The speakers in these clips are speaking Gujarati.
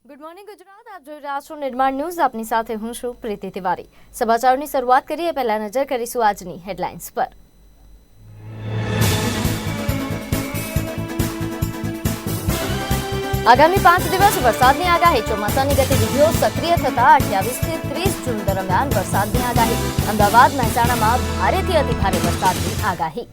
ગુડ મોર્નિંગ ગુજરાત, આપ જોઈ રહ્યા છો નિર્માણ ન્યૂઝ. આપની સાથે હું છું પ્રીતિ તિવારી. સમાચારોની શરૂઆત કરીએ પહેલા નજર કરીશું આજની હેડલાઇન્સ પર. આગામી 5 દિવસ વરસાદની આગાહી. ચોમાસાની ગતિવિધિઓ સક્રિય થતા 28 થી 30 જૂન દરમિયાન વરસાદની આગાહી. અમદાવાદ, મહેસાણામાં ભારેથી અતિભારે વરસાદની આગાહી.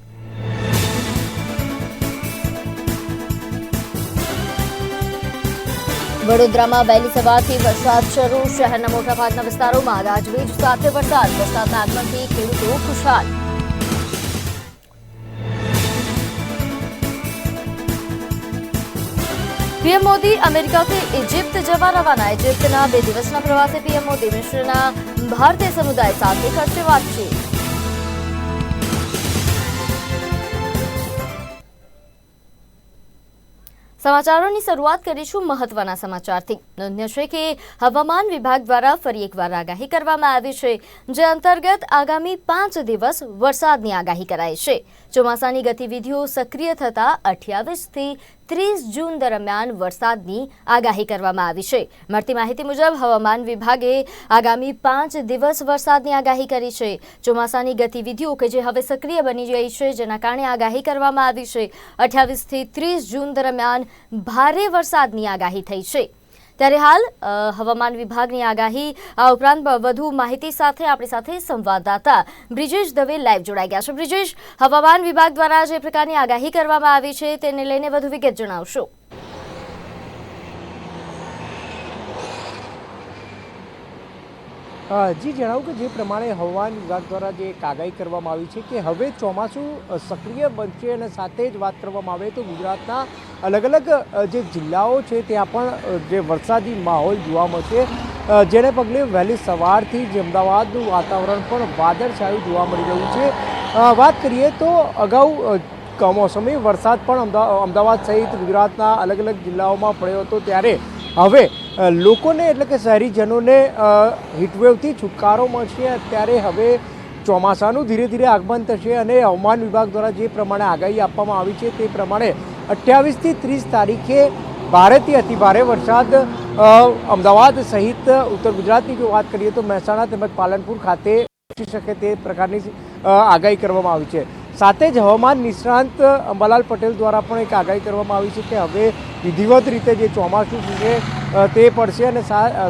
વડોદરામાં વહેલી સવારથી વરસાદ શરૂ. શહેરના મોટાભાગના વિસ્તારોમાં ગાજવીજ સાથે વરસાદના આગમનથી ખેડૂતો ખુશહાલ. પીએમ મોદી અમેરિકાથી ઇજિપ્ત જવા રવાના. ઇજિપ્તના 2 દિવસના પ્રવાસે પીએમ મોદી મિશ્રના ભારતીય સમુદાય સાથે કરશે વાતચીત. સમાચારોની શરૂઆત કરીશું મહત્વના સમાચારથી. નોંધનીય છે કે હવામાન વિભાગ દ્વારા ફરી એકવાર આગાહી કરવામાં આવી છે, જે અંતર્ગત આગામી 5 દિવસ વરસાદની આગાહી કરાઈ છે. ચોમાસાની ગતિવિધિઓ સક્રિય થતા 28 થી 30 જૂન દરમિયાન વરસાદની આગાહી કરવામાં આવી છે. મળતી માહિતી મુજબ હવામાન વિભાગે આગામી 5 દિવસ વરસાદની આગાહી કરી છે. ચોમાસાની ગતિવિધિઓ કે જે હવે સક્રિય બની ગઈ છે, જેના કારણે આગાહી કરવામાં આવી છે. 28 થી 30 જૂન દરમિયાન ભારે વરસાદની આગાહી થઈ છે. ત્યારે હાલ હવામાન વિભાગની આગાહી આ ઉપરાંત વધુ માહિતી સાથે આપણી સાથે સંવાદદાતા બ્રિજેશ દવે લાઈવ જોડાઈ ગયા છે. બ્રિજેશ, હવામાન વિભાગ દ્વારા જે પ્રકારની આગાહી કરવામાં આવી છે તેને લઈને વધુ વિગત જણાવશો. જી જણાવું કે જે પ્રમાણે હવામાન વિભાગ દ્વારા જે એક આગાહી કરવામાં આવી છે કે હવે ચોમાસું સક્રિય બનશે અને સાથે જ વાત કરવામાં આવે તો ગુજરાતના અલગ અલગ જે જિલ્લાઓ છે ત્યાં પણ જે વરસાદી માહોલ જોવા મળશે, જેને પગલે વહેલી સવારથી જ અમદાવાદનું વાતાવરણ પણ વાદળછાયું જોવા મળી રહ્યું છે. વાત કરીએ તો અગાઉ કમોસમી વરસાદ પણ અમદાવાદ સહિત ગુજરાતના અલગ અલગ જિલ્લાઓમાં પડ્યો હતો, ત્યારે હવે લોકોને એટલે કે શહેરીજનોને હીટવેવથી છુટકારો મળશે. અત્યારે હવે ચોમાસાનું ધીરે ધીરે આગમન થશે અને હવામાન વિભાગ દ્વારા જે પ્રમાણે આગાહી આપવામાં આવી છે તે પ્રમાણે 28 થી 30 તારીખે ભારેથી અતિભારે વરસાદ અમદાવાદ સહિત ઉત્તર ગુજરાતની જો વાત કરીએ તો મહેસાણા તેમજ પાલનપુર ખાતે થઈ શકે તે પ્રકારની આગાહી કરવામાં આવી છે. સાથે જ હવામાન નિષ્ણાંત અંબાલાલ પટેલ દ્વારા પણ એક આગાહી કરવામાં આવી છે કે હવે વિધિવત રીતે જે ચોમાસું છે તે પડશે અને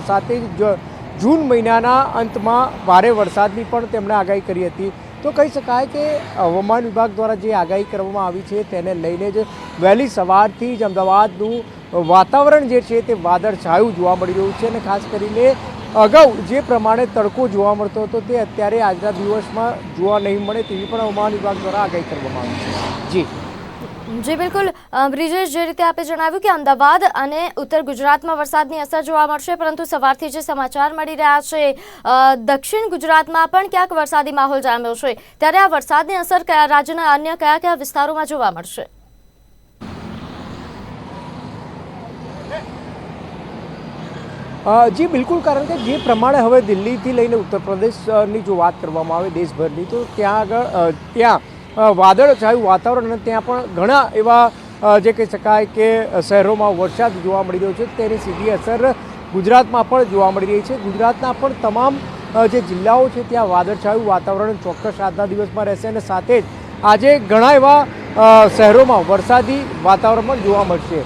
સાથે જ જૂન મહિનાના અંતમાં ભારે વરસાદની પણ તેમણે આગાહી કરી હતી. તો કહી શકાય કે હવામાન વિભાગ દ્વારા જે આગાહી કરવામાં આવી છે તેને લઈને જ વહેલી સવારથી જ અમદાવાદનું વાતાવરણ જે છે તે વાદળછાયું જોવા મળી રહ્યું છે અને ખાસ કરીને અગાઉ જે પ્રમાણે તડકો જોવા મળતો હતો તે અત્યારે આજના દિવસમાં જોવા નહીં મળે તેવી પણ હવામાન વિભાગ દ્વારા આગાહી કરવામાં આવી છે. જી બિલકુલ બ્રિજેશ, જે રીતે આપે જણાવ્યું કે અમદાવાદ અને ઉત્તર ગુજરાતમાં વરસાદની અસર જોવા મળશે, પરંતુ સવારથી જે સમાચાર મળી રહ્યા છે દક્ષિણ ગુજરાતમાં પણ ક્યાંક વરસાદી માહોલ જામ્યો છે, ત્યારે આ વરસાદની અસર રાજ્યના અન્ય કયા વિસ્તારોમાં જોવા મળશે? જી બિલકુલ, કારણ કે જે પ્રમાણે હવે દિલ્હીથી લઈને ઉત્તર પ્રદેશની જો વાત કરવામાં આવે દેશભરની, તો ત્યાં વાદળછાયું વાતાવરણ અને ત્યાં પણ ઘણા એવા જે કહી શકાય કે શહેરોમાં વરસાદ જોવા મળી રહ્યો છે. તેની સીધી અસર ગુજરાતમાં પણ જોવા મળી રહી છે. ગુજરાતના પણ તમામ જે જિલ્લાઓ છે ત્યાં વાદળછાયું વાતાવરણ ચોક્કસ આજના દિવસમાં રહેશે અને સાથે જ આજે ઘણા એવા શહેરોમાં વરસાદી વાતાવરણ પણ જોવા મળશે.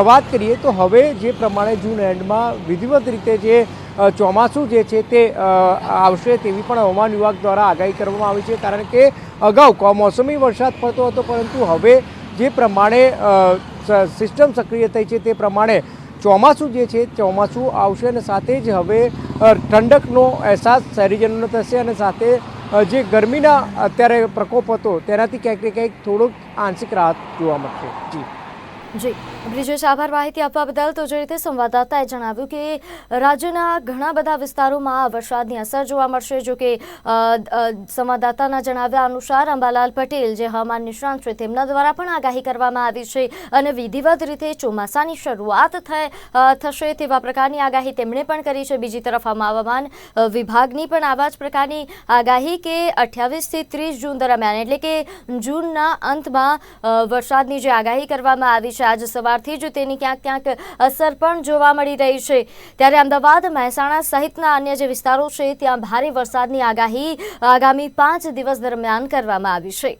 વાત કરીએ તો હવે જે પ્રમાણે જૂન એન્ડમાં વિધિવત રીતે જે ચોમાસું જે છે તે આવશે તેવી પણ હવામાન વિભાગ દ્વારા આગાહી કરવામાં આવી છે. કારણ કે અગાઉ કમોસમી વરસાદ પડતો હતો, પરંતુ હવે જે પ્રમાણે સિસ્ટમ સક્રિય થઈ છે તે પ્રમાણે ચોમાસું જે છે ચોમાસું આવશે અને સાથે જ હવે ઠંડકનો અહેસાસ શહેરીજનોને થશે અને સાથે જે ગરમીના અત્યારે પ્રકોપ હતો તેનાથી ક્યાંક ને ક્યાંક થોડોક આંશિક રાહત જોવા મળશે. જી બ્રિજેશ, આભાર માહિતી આપવા બદલ. તો જે રીતે સંવાદદાતાએ જણાવ્યું કે રાજ્યના ઘણા બધા વિસ્તારોમાં વરસાદની અસર જોવા મળશે. જો કે સંવાદદાતાના જણાવ્યા અનુસાર અંબાલાલ પટેલ જે હવામાન નિષ્ણાંત છે તેમના દ્વારા પણ આગાહી કરવામાં આવી છે અને વિધિવત રીતે ચોમાસાની શરૂઆત થશે તેવા પ્રકારની આગાહી તેમણે પણ કરી છે. બીજી તરફ હવામાન વિભાગની પણ આવા જ પ્રકારની આગાહી કે 28 થી 30 જૂન દરમિયાન એટલે કે જૂનના અંતમાં વરસાદની જે આગાહી કરવામાં આવી છે। આજ સવારથી જ તેની ક્યાંક ક્યાંક અસર પણ જોવા મળી રહી છે। ત્યારે અમદાવાદ, મહેસાણા સહિતના અન્ય જે વિસ્તારો છે ત્યાં ભારે વરસાદની આગાહી આગામી 5 દિવસ દરમિયાન કરવામાં આવી છે।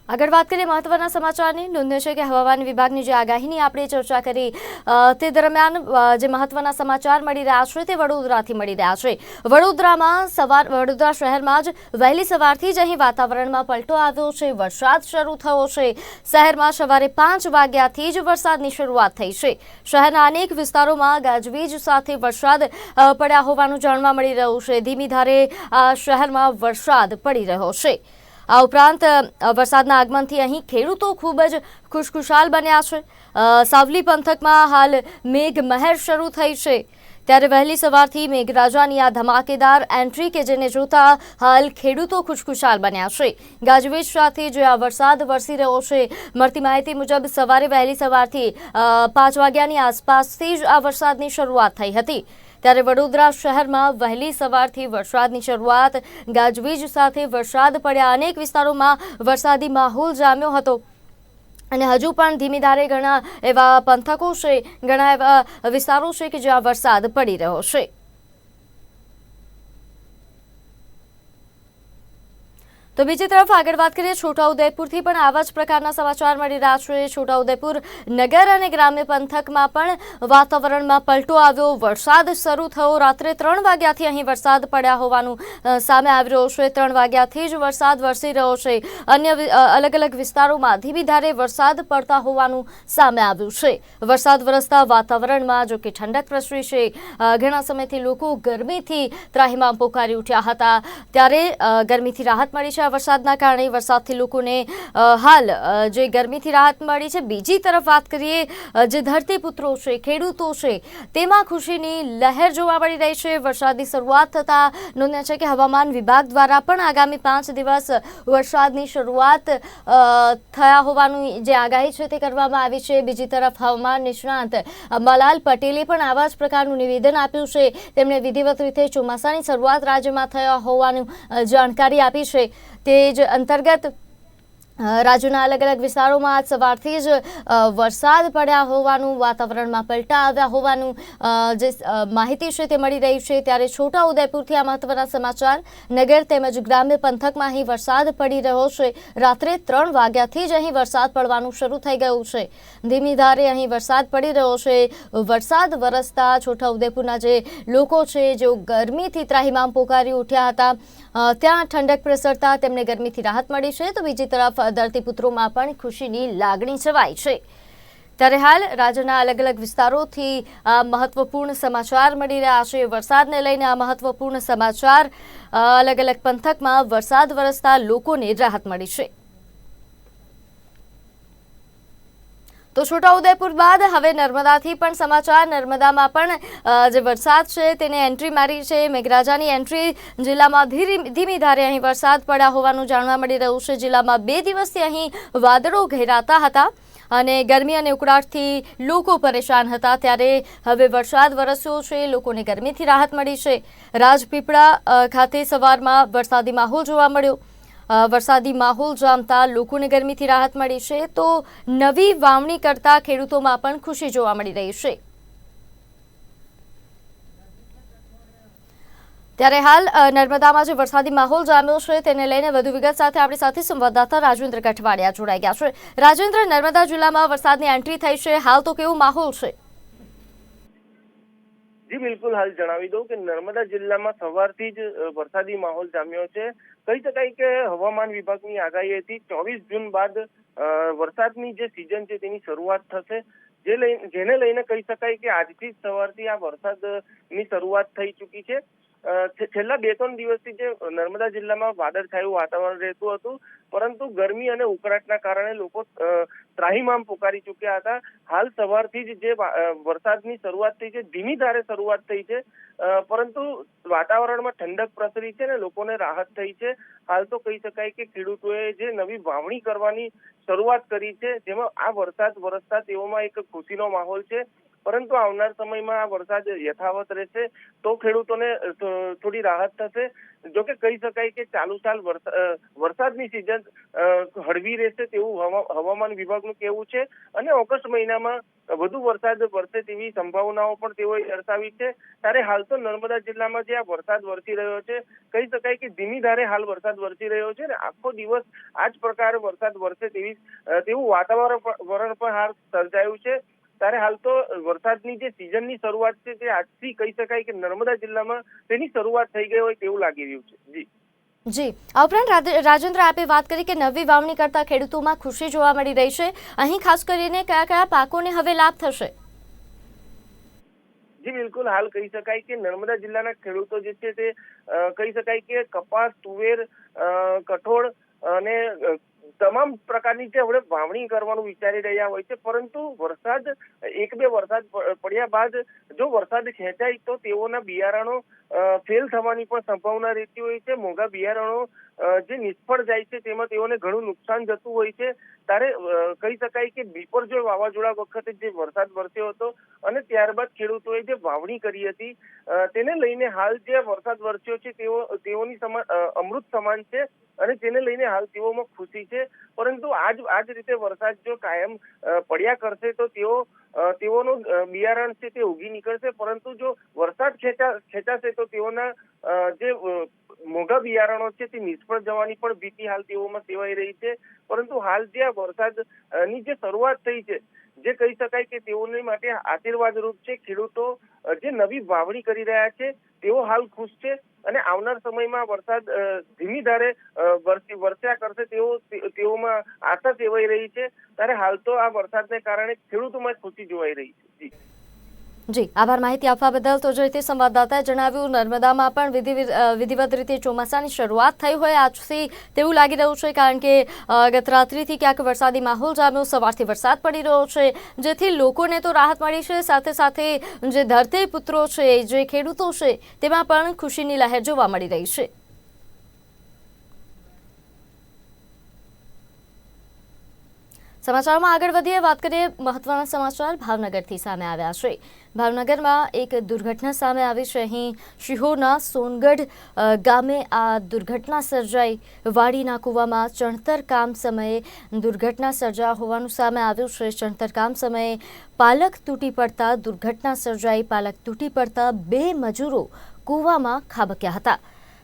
આગળ વાત કરીએ મહત્વના સમાચારની। નોંધ્ય છે કે હવામાન વિભાગની જે આગાહીની આપણે ચર્ચા કરી તે દરમિયાન જે મહત્વના સમાચાર મળી રહ્યા છે તે વડોદરાથી મળી રહ્યા છે। વડોદરા શહેરમાં જ વહેલી સવારથી જ અહીં વાતાવરણમાં પલટો આવ્યો છે, વરસાદ શરૂ થયો છે। શહેરમાં સવારે 5 વાગ્યાથી જ વરસાદની શરૂઆત થઈ છે। શહેરના અનેક વિસ્તારોમાં ગાજવીજ સાથે વરસાદ પડ્યા હોવાનું જાણવા મળી રહ્યું છે। ધીમી ધારે શહેરમાં વરસાદ પડી રહ્યો છે। આ ઉપરાંત વરસાદના આગમનથી અહીં ખેડૂતો ખૂબ જ ખુશખુશાલ બન્યા છે। સાવલી પંથકમાં હાલ મેઘમહેર શરૂ થઈ છે। ત્યારે વહેલી સવારથી મેઘરાજાની આ ધમાકેદાર એન્ટ્રી કે જેને જોતા હાલ ખેડૂતો ખુશખુશાલ બન્યા છે। ગાજવીજ સાથે જે આ વરસાદ વરસી રહ્યો છે, મળતી માહિતી મુજબ વહેલી સવારથી 5 વાગ્યાની આસપાસથી જ આ વરસાદની શરૂઆત થઈ હતી। ત્યારે વડોદરા શહેરમાં વહેલી સવારથી વરસાદની શરૂઆત, ગાજવીજ સાથે વરસાદ પડ્યા, અનેક વિસ્તારોમાં વરસાદી માહોલ જામ્યો હતો અને હજુ પણ ધીમી ધારે ઘણા એવા પંથકો છે, ઘણા એવા વિસ્તારો છે કે જ્યાં વરસાદ પડી રહ્યો છે। તો બીજી તરફ આગળ વાત કરીએ છોટાઉદેપુરથી પણ આવા જ પ્રકારના સમાચાર મળી રહ્યા છે। છોટાઉદેપુર નગર અને ગ્રામ્ય પંથકમાં પણ વાતાવરણમાં પલટો આવ્યો, વરસાદ શરૂ થયો। રાત્રે 3 વાગ્યાથી અહીં વરસાદ પડ્યા હોવાનું સામે આવી રહ્યું છે। 3 વાગ્યાથી જ વરસાદ વરસી રહ્યો છે। અન્ય અલગ અલગ વિસ્તારોમાં ધીમી ધારે વરસાદ પડતા હોવાનું સામે આવ્યું છે। વરસાદ વરસતા વાતાવરણમાં જો કે ઠંડક પ્રસરી છે। ઘણા સમયથી લોકો ગરમીથી ત્રાહિમામ પોકારી ઉઠ્યા હતા, ત્યારે ગરમીથી રાહત મળી છે। વરસાદના કારણે વરસાદથી લોકોને હાલ જે ગરમીથી રાહત મળી છે। બીજી તરફ વાત કરીએ જે ધરતીપુત્રો છે, ખેડૂતો છે, તેમાં ખુશીની લહેર જોવા મળી રહી છે। વરસાદની શરૂઆત થતાં નોંધ્ય છે કે હવામાન વિભાગ દ્વારા પણ આગામી 5 દિવસ વરસાદની શરૂઆત થયા હોવાની જે આગાહી છે તે કરવામાં આવી છે। બીજી તરફ હવામાન નિષ્ણાંત અંબાલાલ પટેલે પણ આવા જ પ્રકારનું નિવેદન આપ્યું છે। તેમણે વિધિવત રીતે ચોમાસાની શરૂઆત રાજ્યમાં થયા હોવાની જાણકારી આપી છે। તે જ અંતર્ગત રાજ્યના અલગ અલગ વિસ્તારોમાં આજ સવારથી જ વરસાદ પડ્યા હોવાનું, વાતાવરણમાં પલટા આવ્યા હોવાનું જે માહિતી છે તે મળી રહી છે। ત્યારે છોટાઉદેપુરથી આ મહત્વના સમાચાર। નગર તેમજ ગ્રામ્ય પંથકમાં અહીં વરસાદ પડી રહ્યો છે। રાત્રે 3 વાગ્યાથી જ અહીં વરસાદ પડવાનું શરૂ થઈ ગયું છે। ધીમી ધારે અહીં વરસાદ પડી રહ્યો છે। વરસાદ વરસતા છોટાઉદેપુરના જે લોકો છે, જેઓ ગરમીથી ત્રાહિમામ પોકારી ઉઠ્યા હતા, ત્યાં ઠંડક પ્રસરતા તેમને ગરમીથી રાહત મળી છે। તો બીજી તરફ ધરતીપુત્રોમાં પણ ખુશીની લાગણી છવાઈ છે। ત્યારે હાલ રાજ્યના અલગ અલગ વિસ્તારોથી આ મહત્વપૂર્ણ સમાચાર મળી રહ્યા છે। વરસાદને લઈને આ મહત્વપૂર્ણ સમાચાર, અલગ અલગ પંથકમાં વરસાદ વરસતા લોકોને રાહત મળી છે। તો છોટાઉદેપુર બાદ હવે નર્મદાથી પણ સમાચાર। નર્મદામાં પણ જે વરસાદ છે તેને એન્ટ્રી મારી છે। મેઘરાજાની એન્ટ્રી, જિલ્લામાં ધીમી ધારે અહીં વરસાદ પડ્યા હોવાનું જાણવા મળી રહ્યું છે। જિલ્લામાં 2 દિવસથી અહીં વાદળો ઘેરાતા હતા અને ગરમી અને ઉકળાટથી લોકો પરેશાન હતા, ત્યારે હવે વરસાદ વરસ્યો છે, લોકોને ગરમીથી રાહત મળી છે। રાજપીપળા ખાતે સવારમાં વરસાદી માહોલ જોવા મળ્યો। વરસાદી માહોલ જામતા લોકોને ગરમીથી રાહત મળી છે। તો નવી વાવણી કરતા ખેડૂતોમાં પણ ખુશી જોવા મળી રહી છે। ત્યારે હાલ નર્મદામાં જે વરસાદી માહોલ જામ્યો છે તેને લઈને વધુ વિગત સાથે આપણી સાથે સંવાદદાતા રાજેન્દ્ર કઠવાડિયા જોડાઈ ગયા છે। રાજેન્દ્ર, નર્મદા જિલ્લામાં વરસાદની એન્ટ્રી થઈ છે, હાલ તો કેવો માહોલ છે? જી બિલકુલ, હાલ જણાવી દઉં કે નર્મદા જિલ્લામાં સવારથી જ વરસાદી માહોલ જામ્યો છે। કહી શકાય કે હવામાન વિભાગની આગાહી હતી 24 જૂન બાદ વરસાદની જે સિઝન છે તેની શરૂઆત થશે, જેને લઈને કહી શકાય કે આજથી જ સવારથી આ વરસાદની શરૂઆત થઈ ચૂકી છે। છેલ્લા 2-3 દિવસથી જે નર્મદા જિલ્લામાં વાદળછાયું વાતાવરણ રહેતું હતું, પરંતુ ગરમી અને ઉકળાટના કારણે લોકો ત્રાહિમામ પોકારી ચૂક્યા હતા। હાલ સવારથી જ જે વરસાદની શરૂઆત થઈ છે, ધીમી ધારે શરૂઆત થઈ છે, પરંતુ વાતાવરણમાં ઠંડક પ્રસરી છે ને લોકોને રાહત થઈ છે। હાલ તો કહી શકાય કે ખેડૂતોએ જે નવી વાવણી કરવાની શરૂઆત કરી છે, જેમાં આ વરસાદ વરસતા તેઓમાં એક ખુશીનો માહોલ છે। પરંતુ આવનાર સમયમાં આ વરસાદ યથાવત રહેશે તો ખેડૂતોને થોડી રાહત થશે। જો કે કહી શકાય કે ચાલુ સાલ વરસાદની સિઝન હળવી રહેશે તેવું હવામાન વિભાગનું કહેવું છે અને ઓગસ્ટ મહિનામાં વધુ વરસાદ વરસે તેવી સંભાવનાઓ પણ તેઓએ દર્શાવી છે। ત્યારે હાલ તો નર્મદા જિલ્લામાં જે આ વરસાદ વરસી રહ્યો છે, કહી શકાય કે ધીમી ધારે હાલ વરસાદ વરસી રહ્યો છે અને આખો દિવસ આ જ પ્રકારે વરસાદ વરસે તેવું વાતાવરણ પણ હાલ સર્જાયું છે। ત્યારે હાલ તો વરસાદની જે સિઝનની શરૂઆત છે તે આજથી કહી શકાય કે નર્મદા જિલ્લામાં તેની શરૂઆત થઈ ગઈ હોય તેવું લાગી રહ્યું છે। જી, આ ઉપરાંત રાજેન્દ્ર, આપે વાત કરી કે નવી વાવણી કરતા ખેડૂતોમાં ખુશી જોવા મળી રહી છે। અહીં ખાસ કરીને કયા કયા પાકોને હવે લાભ થશે? જી બિલકુલ, હાલ કહી શકાય કે નર્મદા જિલ્લાના ખેડૂતો જે છે તે કહી શકાય કે કપાસ, તુવેર, કઠોળ અને તમામ પ્રકારની જે હવે વાવણી કરવાનું વિચારી રહ્યા હોય છે, પરંતુ વરસાદ એક બે વરસાદ પડ્યા બાદ જો વરસાદ ખેંચાય તો તેઓના બિયારણો ફેલ થવાની પણ સંભાવના રહેતી હોય છે। મોંઘા બિયારણો જે નિષ્ફળ જાય છે તેમાં તેઓને ઘણું નુકસાન જતું હોય છે। ત્યારે કહી શકાય કે બિપરજોય વાવાઝોડા વખતે જે વરસાદ વરસ્યો હતો અને ત્યારબાદ ખેડૂતોએ જે વાવણી કરી હતી તેને લઈને હાલ જે વરસાદ વરસ્યો છે તેઓની અમૃત સમાન છે અને તેને લઈને હાલ તેઓમાં ખુશી છે। પરંતુ આજ રીતે વરસાદ જો કાયમ પડ્યા કરશે તો તેઓનું બિયારણ છે તે ઉગી નીકળશે, પરંતુ જો વરસાદ ખેંચાશે તો તેઓના જે મોંઘા બિયારણો છે તે નિષ્ફળ જવાની પણ ભીતિ હાલ તેઓમાં સેવાઈ રહી છે। પરંતુ હાલ જે આ વરસાદની જે શરૂઆત થઈ છે, જે કહી શકાય કે તેઓને માટે આશીર્વાદ રૂપ છે। ખેડૂતો જે નવી વાવણી કરી રહ્યા છે તેઓ હાલ ખુશ છે અને આવનાર સમયમાં વરસાદ ધીમી ધારે વરસ્યા કરશે તેઓમાં આશા સેવાઈ રહી છે। ત્યારે હાલ તો આ વરસાદને કારણે ખેડૂતોમાં ખુશી જોવાઈ રહી છે। જી, આભાર માહિતી આપવા બદલ। તો જે રીતે સંવાદદાતાએ જણાવ્યું, નર્મદામાં પણ વિધિવત રીતે ચોમાસાની શરૂઆત થઈ હોય આજથી તેવું લાગી રહ્યું છે, કારણ કે ગત રાત્રિથી ક્યાંક વરસાદી માહોલ જામ્યો, સવારથી વરસાદ પડી રહ્યો છે, જેથી લોકોને તો રાહત મળી છે, સાથે સાથે જે ધરતીપુત્રો છે, જે ખેડૂતો છે, તેમાં પણ ખુશીની લહેર જોવા મળી રહી છે। સમાચારમાં આગળ વધીએ, વાત કરીએ મહત્વના સમાચાર ભાવનગરથી સામે આવ્યા છે। ભાવનગરમાં એક દુર્ઘટના સામે આવી છે। અહીં શિહોરના સોનગઢ ગામે આ દુર્ઘટના સર્જાઈ। વાડીના કૂવામાં ચણતર કામ સમયે દુર્ઘટના સર્જા હોવાનું સામે આવ્યું છે। ચણતર કામ સમયે પાલખ તૂટી પડતા દુર્ઘટના સર્જાઈ। પાલખ તૂટી પડતા 2 મજૂરો કૂવામાં ખાબક્યા હતા।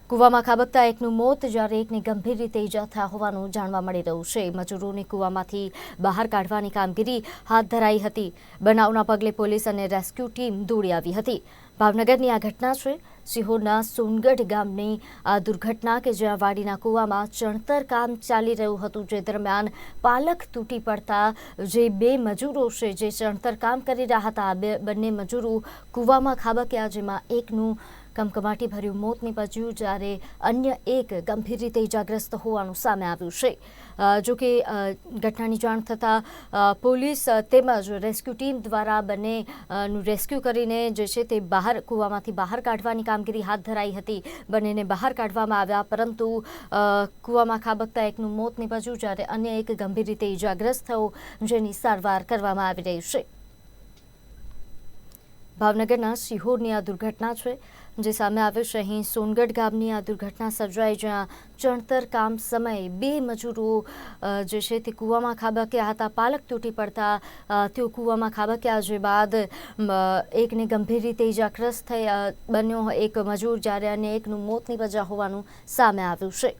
કૂવામાં ખાબકતા એકનું મોત, જ્યારે એકને ગંભીર રીતે ઈજા થયા હોવાનું જાણવા મળી રહ્યું છે। મજૂરોને કૂવામાંથી બહાર કાઢવાની કામગીરી હાથ ધરાઈ હતી। બનાવના પગલે પોલીસ અને રેસ્ક્યુ ટીમ દોડી આવી હતી। ભાવનગરની આ ઘટના છે। સિહોરના સોનગઢ ગામની આ દુર્ઘટના કે જ્યાં વાડીના કૂવામાં ચણતર કામ ચાલી રહ્યું હતું, જે દરમિયાન પાલખ તૂટી પડતા જે 2 મજૂરો છે જે ચણતર કામ કરી રહ્યા હતા, બંને મજૂરો કૂવામાં ખાબક્યા, જેમાં એકનું કમકમાટી ભર્યું મોત નીપજ્યું, જ્યારે અન્ય એક ગંભીર રીતે ઇજાગ્રસ્ત હોવાનું સામે આવ્યું છે। જોકે ઘટનાની જાણ થતાં પોલીસ તેમજ રેસ્ક્યુ ટીમ દ્વારા બંનેનું રેસ્ક્યુ કરીને જે છે તે કૂવામાંથી બહાર કાઢવાની કામગીરી હાથ ધરાઈ હતી। બંનેને બહાર કાઢવામાં આવ્યા, પરંતુ કૂવામાં ખાબકતા એકનું મોત નીપજ્યું, જ્યારે અન્ય એક ગંભીર રીતે ઇજાગ્રસ્ત થયો, જેની સારવાર કરવામાં આવી રહી છે। ભાવનગરના સિહોરની આ દુર્ઘટના છે જે સામે આવ્યું છે। અહીં સોનગઢ ગામની આ દુર્ઘટના સર્જાઈ, જ્યાં ચણતર કામ સમયે 2 મજૂરો જે છે તે કૂવામાં ખાબક્યા હતા। પાલખ તૂટી પડતા તેઓ કૂવામાં ખાબક્યા, જે બાદ એકને ગંભીર રીતે ઇજાગ્રસ્ત બન્યો એક મજૂર, જ્યારે અન્ય એકનું મોત નીપજ્યા હોવાનું સામે આવ્યું છે।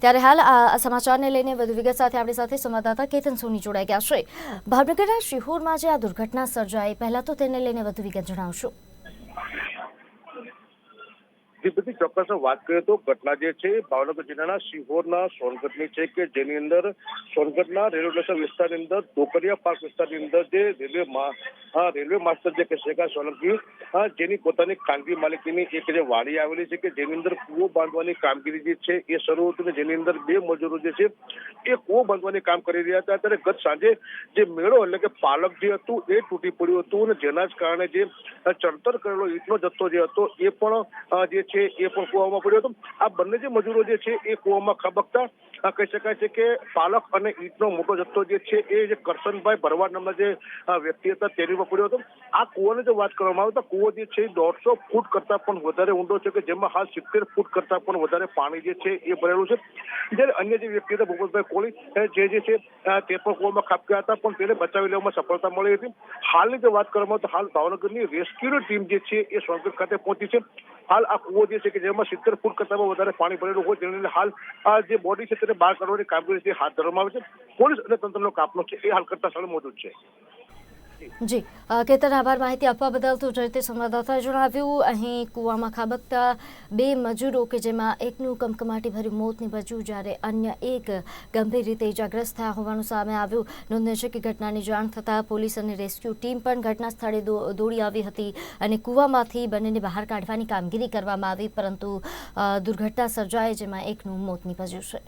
ત્યારે હાલ આ સમાચારને લઈને વધુ વિગત સાથે આપણી સાથે સંવાદદાતા કેતન સોની જોડાઈ ગયા છે। ભાવનગરના શિહોરમાં જે આ દુર્ઘટના સર્જાઈ, પહેલા તો તેને લઈને વધુ વિગત જણાવશો। જે બધી ચોક્કસ વાત કરીએ તો ઘટના જે છે ભાવનગર જિલ્લાના શિહોરના સોનગઢની છે, કે જેની અંદર સોનગઢના રેલવે સ્ટેશન વિસ્તારની અંદર ટોકરિયા પાર્ક વિસ્તારની અંદર જે રેલવે માસ્ટર જે શેખા સોલંકી જેની પોતાની ખાનગી માલિકીની એક જે વાડી આવેલી છે, કે જેની અંદર કૂવો બાંધવાની કામગીરી જે છે એ શરૂ હતી, જેની અંદર 2 મજૂરો જે છે એ કૂવો બાંધવાની કામ કરી રહ્યા હતા। ત્યારે ગત સાંજે જે મેળો એટલે કે પાલક જે હતું એ તૂટી પડ્યું હતું અને જેના જ કારણે જે ચણતર કરેલો ઈંટનો જથ્થો જે હતો એ પણ જે છે એ પણ કૂવામાં પડ્યો હતો। આ બંને જે મજૂરો જે છે એ કૂવામાં ખાબકતા કહી શકાય છે કે પાલક અને ઈંટનો મોટો જથ્થો જે છે એ જે કરશનભાઈ ભરવાડ નામના જે વ્યક્તિ હતા તેની ઉપર પડ્યો હતો। આ કૂવાની જો વાત કરવામાં આવે તો કૂવો જે છે 150 ફૂટ કરતા પણ વધારે ઊંડો છે કે જેમાં હાલ 70 ફૂટ કરતા પણ વધારે પાણી જે છે એ ભરેલું છે। જ્યારે અન્ય જે વ્યક્તિ હતા ભૂપતભાઈ કોળી જે છે તે પણ કૂવામાં ખાબક્યા હતા પણ તેને બચાવી લેવામાં સફળતા મળી હતી। હાલની જો વાત કરવામાં આવે તો હાલ ભાવનગરની રેસ્ક્યુની ટીમ જે છે એ સોનગઢ ખાતે પહોંચી છે। હાલ આ કૂવો જે છે કે જેમાં 70 ફૂટ કરતા વધારે પાણી ભરેલું હોય જેને હાલ જે બોડી છે તેને બહાર કાઢવાની કામગીરી હાથ ધરવામાં આવે છે। પોલીસ અને તંત્રનો કાફલો છે એ હાલ કરતા સ્થળે મોજૂદ છે। જી કેતન, આભાર માહિતી આપવા બદલ। તો જે તે સંવાદદાતાએ જણાવ્યું, અહીં કૂવામાં ખાબકતા 2 મજૂરો કે જેમાં એકનું કમકમાટી ભર્યું મોત નીપજ્યું જ્યારે અન્ય એક ગંભીર રીતે ઇજાગ્રસ્ત થયા હોવાનું સામે આવ્યું। નોંધનીય છે કે ઘટનાની જાણ થતાં પોલીસ અને રેસ્ક્યુ ટીમ પણ ઘટના સ્થળે દોડી આવી હતી અને કૂવામાંથી બંનેને બહાર કાઢવાની કામગીરી કરવામાં આવી, પરંતુ દુર્ઘટના સર્જાઈ જેમાં એકનું મોત નીપજ્યું છે।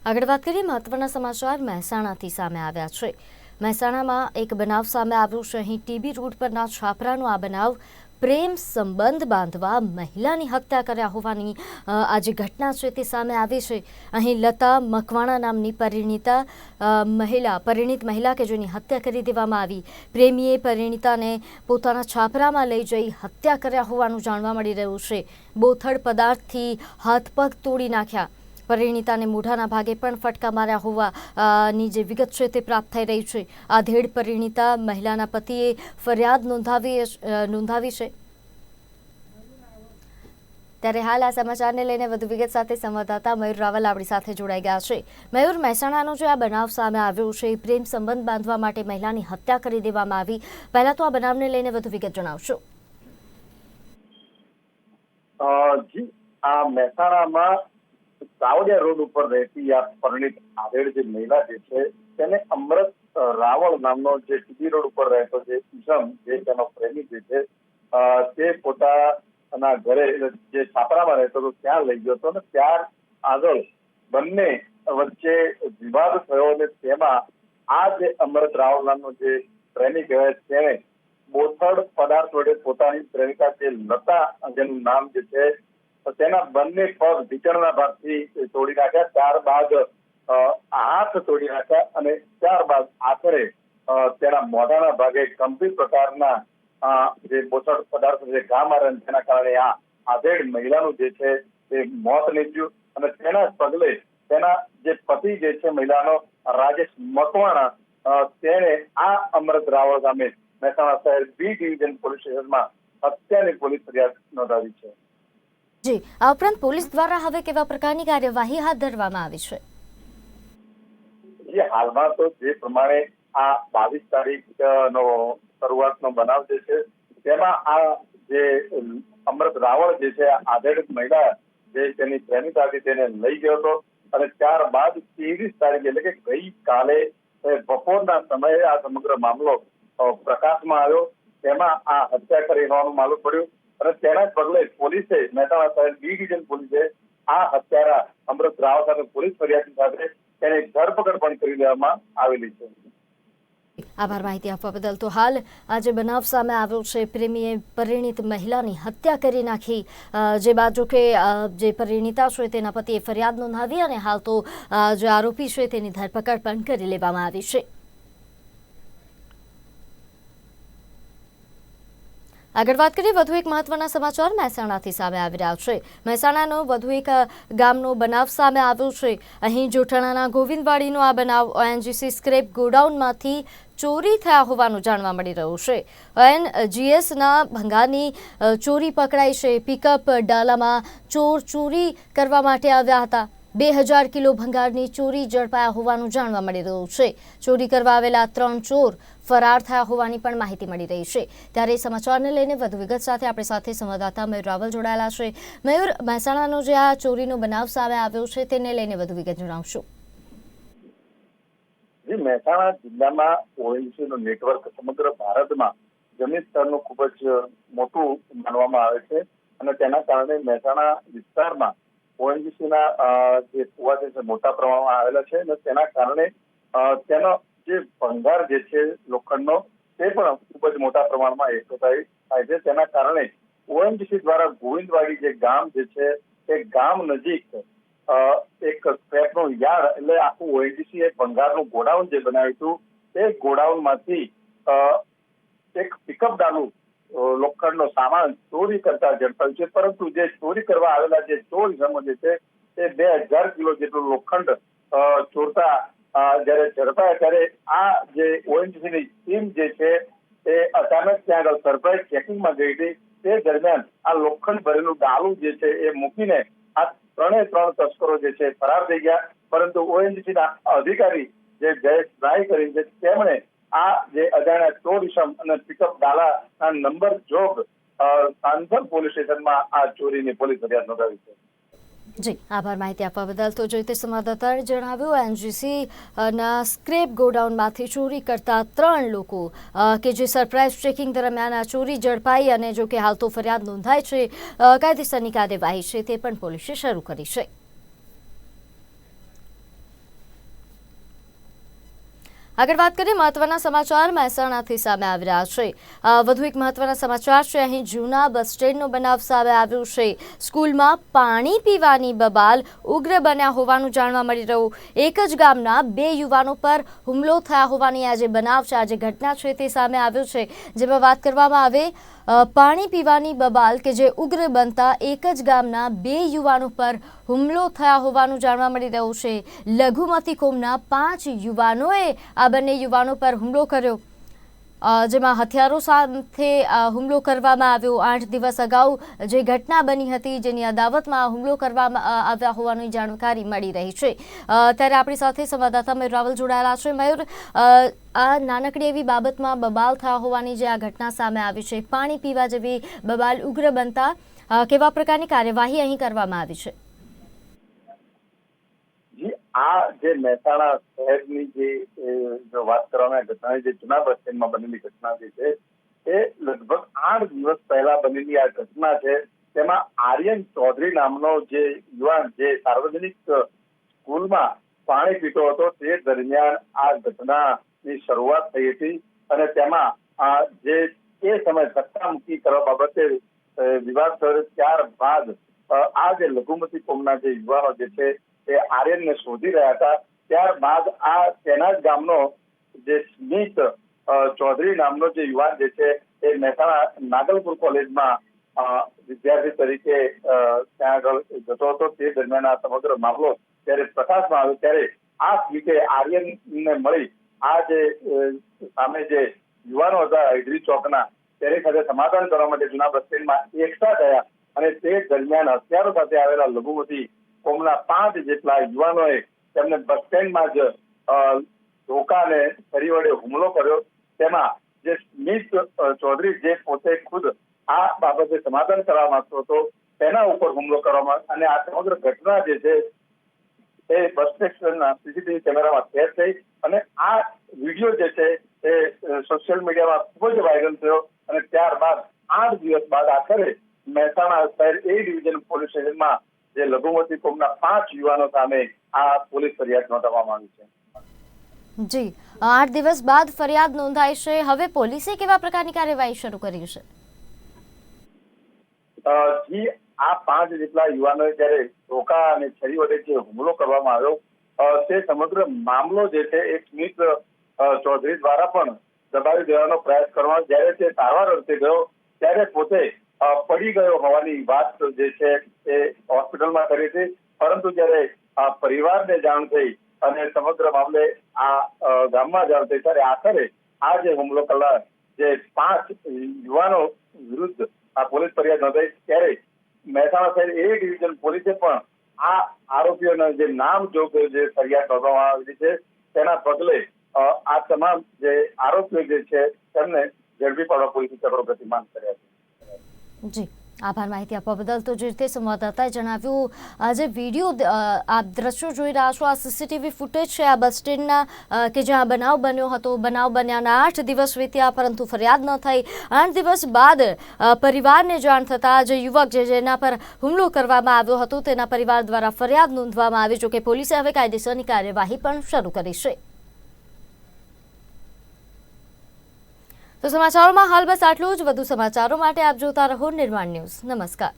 આગળ વાત કરીએ મહત્વના સમાચાર મહેસાણાથી સામે આવ્યા છે। મહેસાણામાં એક બનાવ સામે આવ્યો છે। અહીં ટીબી રોડ પરના છાપરાનો આ બનાવ પ્રેમ સંબંધ બાંધવા મહિલાની હત્યા કર્યા હોવાની આ જે ઘટના છે તે સામે આવી છે। અહીં લતા મકવાણા નામની પરિણીત મહિલા કે જેની હત્યા કરી દેવામાં આવી। પ્રેમીએ પરિણીતાને પોતાના છાપરામાં લઈ જઈ હત્યા કર્યા હોવાનું જાણવા મળી રહ્યું છે। બોથડ પદાર્થથી હાથ પગ તોડી નાખ્યા। પરિણીતાને મોઢાના ભાગે પણ ફટકા માર્યા હોવાની જે વિગત છે તે પ્રાપ્ત થઈ રહી છે। આધેડ પરિણીતા મહિલાના પતિએ ફરિયાદ નોંધાવી છે। ત્યારે હાલ આ સમાચારને લઈને વધુ વિગત સાથે સંવાદદાતા મયુર રાવલ આપણી સાથે જોડાઈ ગયા છે। મયુર, મહેસાણાનો જે આ બનાવ સામે આવ્યો છે, પ્રેમ સંબંધ બાંધવા માટે મહિલાની હત્યા કરી દેવામાં આવી, પહેલા તો આ બનાવને લઈને વધુ વિગત જણાવશો। જી, આ મહેસાણામાં સાવડિયા રોડ ઉપર રહેતી આ પરિણીત આધેડ જે મહિલા જે છે તેને અમૃત રાવળ નામનો જે ટીબી રોડ ઉપર રહેતો જે ઇસમ જે તેનો પ્રેમી જે છે તે પોતાના ઘરે જે છાપરામાં રહેતો હતો ત્યાં લઈ ગયો હતો અને ત્યાર આગળ બંને વચ્ચે વિવાદ થયો અને તેમાં આ જે અમૃત રાવળ નામનો જે પ્રેમી કહેવાય તેને બોથડ પદાર્થ વડે પોતાની પ્રેમિકા જે લતા જેનું નામ જે છે તેના બંને પગ ઢીચણના ભાગથી તોડી નાખ્યા। ત્યારબાદ હાથ તોડી નાખ્યા અને ત્યારબાદ આખરે તેના મોઢાના ભાગે ગંભીર પ્રકારના જે બોથડ પદાર્થ જે ઘા માર્યા તેના કારણે આ આધેડ મહિલાનું જે છે તે મોત નીપજ્યું અને તેના પગલે તેના જે પતિ જે છે મહિલાનો રાજેશ મકવાણા તેને આ અમૃત રાવળ સામે મહેસાણા શહેર બી ડિવિઝન પોલીસ સ્ટેશનમાં હત્યાની પોલીસ ફરિયાદ નોંધાવી છે। જી, આ ઉપરાંત પોલીસ દ્વારા હવે કેવા પ્રકારની કાર્યવાહી હાથ ધરવામાં આવી છે? જે હાલમાં તો જે પ્રમાણે આ 22 તારીખનો શરૂઆતનો બનાવ જે છે તેમાં આ જે અમૃત રાવળ જે છે આધેડ મહિલા જે તેની પ્રેમિકા હતી તેને લઈ ગયો હતો અને ત્યારબાદ 23 તારીખે એટલે કે ગઈકાલે બપોરના સમયે આ સમગ્ર મામલો પ્રકાશમાં આવ્યો। તેમાં આ હત્યા કરી હોવાનું માલુમ પડ્યું અને તેના પગલે પોલીસે મહેસાણા શહેર બી ડિવિઝન પોલીસે આ હત્યારા અમૃત રાવ સાથે પોલીસ ફરિયાદ સાથે તેની ધરપકડ પણ કરી લેવામાં આવેલી છે। આભાર માહિતી આપવા બદલ। તો હાલ આજે બનાવ સામે આવ્યો છે, પ્રેમીએ પરિણીત મહિલાની હત્યા કરી નાખી, જે બાદ જો કે જે પરિણીતા છે તેના પતિએ ફરિયાદ નોંધાવી અને હાલ તો જે આરોપી છે તેની ધરપકડ પણ કરી લેવામાં આવી છે। આગળ વાત કરીએ વધુ એક મહત્વના સમાચાર મહેસાણાથી સામે આવી રહ્યા છે। મહેસાણાનો વધુ એક ગામનો બનાવ સામે આવ્યો છે। અહીં જોટાણાના ગોવિંદવાડીનો આ બનાવ ONGC સ્ક્રેપ ગોડાઉનમાંથી ચોરી થયા હોવાનું જાણવા મળી રહ્યું છે। ONGSના ભંગારની ચોરી પકડાઈ છે। પિકઅપ ડાલામાં ચોરી કરવા માટે આવ્યા હતા। 2000 કિલો ભંગારની ચોરી ઝડપાયા હોવાનું જાણવા મળી રહ્યું છે। ચોરી કરવા આવેલા 3 ચોર ફરાર થયા હોવાની પણ માહિતી મળી રહી છે। ત્યારે સમાચારને લઈને વધુ વિગત સાથે આપણી સાથે સંવાદદાતા મયુર રાવલ જોડાયેલા છે। મયુર, મહેસાણાનો જે આ ચોરીનો બનાવ સામે આવ્યો છે તેને લઈને વધુ વિગત જણાવશો। મહેસાણા જિલ્લામાં ONGCનું નેટવર્ક સમગ્ર ભારતમાં જમીન સ્તરનું ખૂબ જ મોટું માનવામાં આવે છે અને તેના કારણે મહેસાણા વિસ્તારમાં ઓએનજીસીના જે કુવા છે મોટા પ્રમાણમાં આવેલા છે અને તેના કારણે તેનો જે ભંગાર જે છે લોખંડનો તે પણ ખૂબ જ મોટા પ્રમાણમાં એકઠો થાય છે. તેના કારણે ઓએનજીસી દ્વારા ગોવિંદવાડી જે ગામ જે છે એ ગામ નજીક એક સ્ક્રેપનું યાર્ડ એટલે આખું ઓએનજીસી એક ભંગારનું ગોડાઉન જે બનાવ્યું હતું તે ગોડાઉનમાંથી એક પિકઅપ ડાલું લોખંડનો સામાન ચોરી કરતા ઝડપાયું છે. પરંતુ જે ચોરી કરવા આવેલા જે ચોર ઇસમો જે છે તે 2000 કિલો જેટલું લોખંડ ચોરતા જયારે ઝડપાયા ત્યારે આ જે ઓએનજીસીની ટીમ જે છે એ અચાનક ત્યાં આગળ સરપ્રાઇઝ ચેકિંગમાં ગઈ હતી. તે દરમિયાન આ લોખંડ ભરેલું ડાલું જે છે એ મૂકીને આ ત્રણ તસ્કરો જે છે ફરાર થઈ ગયા. પરંતુ ઓએનજીસીના અધિકારી જે જયેશ રાય કરી છે તેમણે આ જે અજાણ્યા ચોર ઇસમ અને પિકઅપ ડાલાના નંબર જોગ સાંસદ પોલીસ સ્ટેશનમાં આ ચોરીની પોલીસ ફરિયાદ નોંધાવી છે. જી આભાર માહિતી આપવા બદલ. તો જોઈતે સંવાદદાતાએ જણાવ્યું એનજીસી ના સ્ક્રેપ ગોડાઉનમાંથી ચોરી કરતા 3 લોકો કે જે સરપ્રાઇઝ ચેકિંગ દરમિયાન આ ચોરી ઝડપાઈ અને જો કે હાલ તો ફરિયાદ નોંધાઈ છે, કાયદેસરની કાર્યવાહી છે તે પણ પોલીસે શરૂ કરી છે. આગળ વાત કરીએ મહત્વના સમાચાર મહેસાણાથી સામે આવી રહ્યા છે. વધુ એક મહત્વના સમાચાર છે. અહીં જૂના બસ સ્ટેન્ડનો બનાવ સામે આવ્યો છે. સ્કૂલમાં પાણી પીવાની બબાલ ઉગ્ર બન્યા હોવાનું જાણવા મળી રહ્યું. એક જ ગામના 2 યુવાનો પર હુમલો થયા હોવાની આ જે બનાવ છે, આ જે ઘટના છે તે સામે આવ્યો છે. જેમાં વાત કરવામાં આવે પાણી પીવાની બબાલ કે જે ઉગ્ર બનતા એક જ ગામના 2 યુવાનો પર હુમલો થયા હોવાનું જાણવા મળી રહ્યું છે. લઘુમતી કોમના 5 યુવાનોએ આ બંને યુવાનો પર હુમલો કર્યો, જેમાં હથિયારો સાથે હુમલો કરવામાં આવ્યો. 8 દિવસ અગાઉ જે ઘટના બની હતી જેની અદાવતમાં હુમલો કરવામાં આવ્યા હોવાની જાણકારી મળી રહી છે. ત્યારે આપણી સાથે સંવાદદાતા મયુર રાવલ જોડાયેલા છે. મયુર, આ નાનકડી એવી બાબતમાં બબાલ થયા હોવાની જે આ ઘટના સામે આવી છે, પાણી પીવા જેવી બબાલ ઉગ્ર બનતા કેવા પ્રકારની કાર્યવાહી અહીં કરવામાં આવી છે? આ જે મહેસાણા શહેરની જે વાત કરવામાં ઘટના જે જૂના બસ સ્ટેન્ડમાં બનેલી ઘટના જે છે એ લગભગ 8 દિવસ પહેલા બનેલી આ ઘટના છે. તેમાં આર્યન ચૌધરી નામનો જે યુવાન જે સાર્વજનિક સ્કૂલમાં પાણી પીતો હતો તે દરમિયાન આ ઘટનાની શરૂઆત થઈ હતી અને તેમાં જે એ સમય ધક્કામુક્કી કરવા બાબતે વિવાદ થયો. ત્યારબાદ આ જે લઘુમતી કોમના જે યુવાનો જે છે એ આર્યનને શોધી રહ્યા હતા. ત્યારબાદ આ તેના જ ગામનો જે સ્મિત ચૌધરી નામનો જે યુવાન જે છે એ મહેસાણા નાગલપુર કોલેજમાં વિદ્યાર્થી તરીકે ત્યાં આગળ જતો હતો. તે દરમિયાન આ સમગ્ર મામલો ત્યારે પ્રકાશમાં આવ્યો ત્યારે આ સ્મિતે આર્યનને મળી આ જે સામે જે યુવાનો હતા હૈદરી ચોકના તેની સાથે સમાધાન કરવા માટે જૂના બસ સ્ટેન્ડમાં એકઠા થયા અને તે દરમિયાન હથિયારો સાથે આવેલા લઘુમતી કોમના 5 જેટલા યુવાનોએ તેમને બસ સ્ટેન્ડમાં જ ધોકા અને છરી વડે હુમલો કર્યો. તેમાં જે સ્મિત ચૌધરી જે પોતે ખુદ આ બાબતે સમાધાન કરવા માંગતો હતો તેના ઉપર હુમલો કરવામાં અને આ સમગ્ર ઘટના જે છે એ બસ સ્ટેશનના સીસીટીવી કેમેરામાં કેદ થઈ અને આ વિડીયો જે છે એ સોશિયલ મીડિયામાં ખૂબ જ વાયરલ થયો અને ત્યારબાદ 8 દિવસ બાદ આખરે મહેસાણા શહેર A ડિવિઝન પોલીસ સ્ટેશનમાં જે લઘુમતી કોમના 5 યુવાનો સામે આ પોલીસ ફરિયાદ નોંધાવવામાં આવી છે. જી, 8 દિવસ બાદ ફરિયાદ નોંધાઈ છે. હવે પોલીસે કેવા પ્રકારની કાર્યવાહી શરૂ કરી છે? જી, આ 5 જેટલા યુવાનોએ જ્યારે ધોકા અને છરી વડે જે હુમલો કરવામાં આવ્યો તે સમગ્ર મામલો જે છે એ સ્મિત ચૌધરી દ્વારા પણ દબાવી દેવાનો પ્રયાસ કરવામાં, જ્યારે તે સારવાર અર્થે ગયો ત્યારે પોતે પડી ગયો હોવાની વાત જે છે એ હોસ્પિટલમાં કરી હતી. પરંતુ જ્યારે પરિવારને જાણ થઈ અને સમગ્ર મામલે આ ગામમાં જાણ થઈ ત્યારે આખરે આ જે હુમલો કરનાર જે 5 યુવાનો વિરુદ્ધ આ પોલીસ ફરિયાદ નોંધાઈ. ત્યારે મહેસાણા શહેર A ડિવિઝન પોલીસે પણ આ આરોપીઓના જે નામ જોગ જે ફરિયાદ નોંધવામાં આવી છે તેના પગલે આ તમામ જે આરોપીઓ જે છે તેમને ઝડપી પાડવા પોલીસે ચક્રો ગતિમાન કર્યા છે. જી, આભાર માહિતી આપવા બદલ. તો જે રીતે સંવાદદાતાએ જણાવ્યું, આ જે વિડીયો આપ દ્રશ્યો જોઈ રહ્યા છો, આ સીસીટીવી ફૂટેજ છે આ બસ સ્ટેન્ડના કે જ્યાં બનાવ બન્યો હતો. બનાવ બન્યાના 8 દિવસ વીત્યા પરંતુ ફરિયાદ ન થઈ. 8 દિવસ બાદ પરિવારને જાણ થતાં જે યુવક જેના પર હુમલો કરવામાં આવ્યો હતો તેના પરિવાર દ્વારા ફરિયાદ નોંધવામાં આવી. જોકે પોલીસે હવે કાયદેસરની કાર્યવાહી પણ શરૂ કરી છે. તો સમાચારોમાં હાલ બસ આટલું જ. વધુ સમાચારો માટે આપ જોતા રહો નિર્માણ ન્યૂઝ. નમસ્કાર.